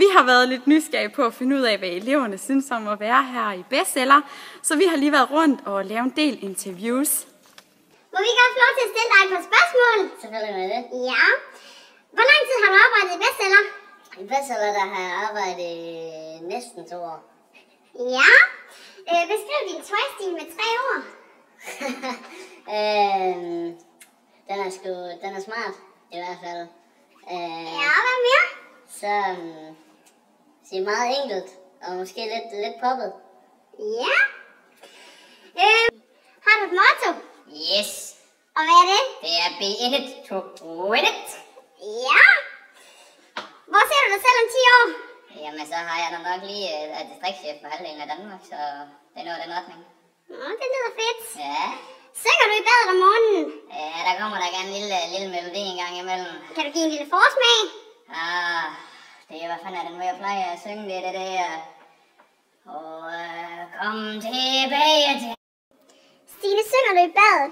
Vi har været lidt nysgerrige på at finde ud af, hvad eleverne synes om at være her i Bestseller, så vi har lige været rundt og lavet en del interviews. Må vi godt få lov til at stille dig et par spørgsmål? Selvfølgelig med det. Ja. Hvor lang tid har du arbejdet i Bestseller? I Bestseller, der har jeg arbejdet næsten 2 år. Ja. Beskriv din tøjstil med 3 ord. Den er smart, i hvert fald. Ja, hvad mere? Så sige meget enkelt, og måske lidt poppet. Ja. Har du et motto? Yes! Og hvad er det? Det er be in it to win it. Ja. Hvor ser du dig selv om 10 år? Jamen, så har jeg nok lige distriktschef for halvdelen af Danmark, så det er noget af den retning. Det lyder fedt. Ja. Synger du i badet om morgenen? Ja, der kommer der gerne en lille melodi en gang imellem. Kan du give en lille forsmag? Det er, hvad fanden er det nu, jeg plejer at synge det der. Og kom tilbage til... Stine, synger du i badet?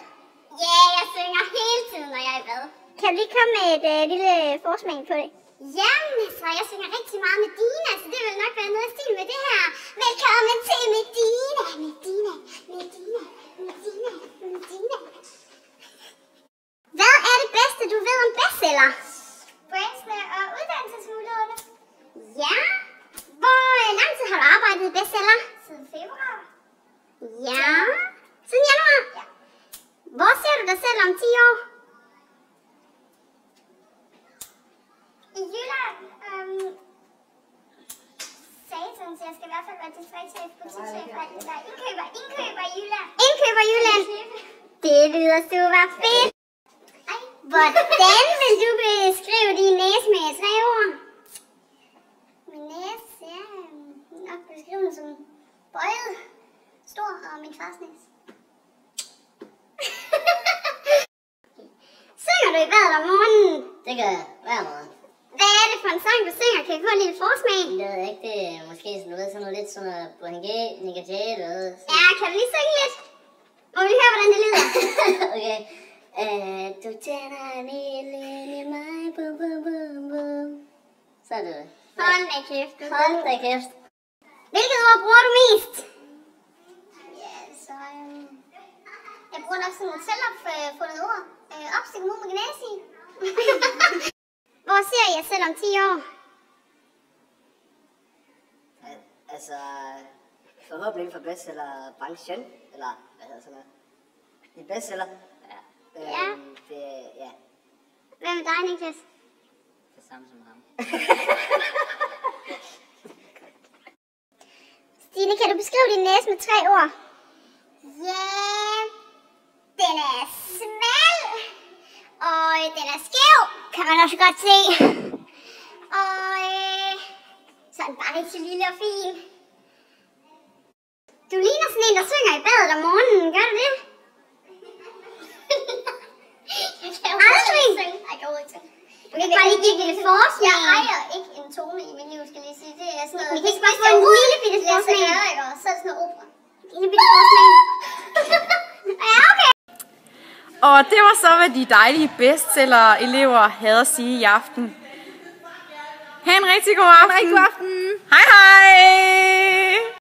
Ja, jeg synger hele tiden, når jeg er i bad. Kan du lige komme med et lille forsmag på det? Jamen, så jeg synger rigtig meget Medina, så det vil nok være noget stil med det her. Velkommen til Medina, Medina, Medina, Medina, Medina. Hvad er det bedste, du ved om Bestseller? Brandsene og uddannelsesmulighederne. Ja. Hvor lang tid har du arbejdet i Bestseller? Siden februar. Ja. Siden januar? Ja. Hvor ser du dig selv om 10 år? I Jylland. Satans, jeg skal i hvert fald være distriktschef, butikschef og alt det der. Indkøber i Jylland. Indkøber i Jylland? Det lyder super fedt. Hvordan vil du beskrive din næse med 3 ord? Min næse, ja, nok beskrive den som bøjet, stor og min fars næse. Synger du i badet om morgenen? Det gør jeg hver morgen. Hvad er det for en sang, du synger? Kan vi få en lille forsmag? Det ved jeg ikke, det er måske sådan, du ved, sådan noget lidt sådan noget Nick Jay, du ved. Ja, kan du lige synge lidt? Må vi høre, hvordan det lyder? Okay. Du tænder en ild ind i mig, bum bum bum bum. Så er det. Hold da kæft. Hold da kæft. Hvilket ord bruger du mest? Ja, så jeg bruger nok sådan et selvopfundet ord. Opstikmomogenasi. Hvor ser jeg selv om 10 år? Altså, forhåbentlig inden for bestsellerbranchen, eller hvad hedder sådan noget. I bestseller. Ja. Ja. Hvad med dig, Niklas? Det samme som ham. Stine, kan du beskrive din næse med 3 ord? Ja, den er smal, og den er skæv, kan man også godt se. Og sådan bare rigtig lille og fin. Du ligner sådan en, der synger i badet om morgenen, gør du det? Aldrig? Jeg kan ikke synge. Du kan bare lige give det lidt forsmag. Jeg ejer ikke en tone i mit liv, skal jeg lige sige. Det er sådan noget... Vi kan ikke bare få en lille bitte forsmag. Så er det sådan noget opera. En lille bitte forsmag. Ja, okay. Og det var så, hvad de dejlige Bestseller-elever havde at sige i aften. Ha' en rigtig god aften. God aften. Hej hej!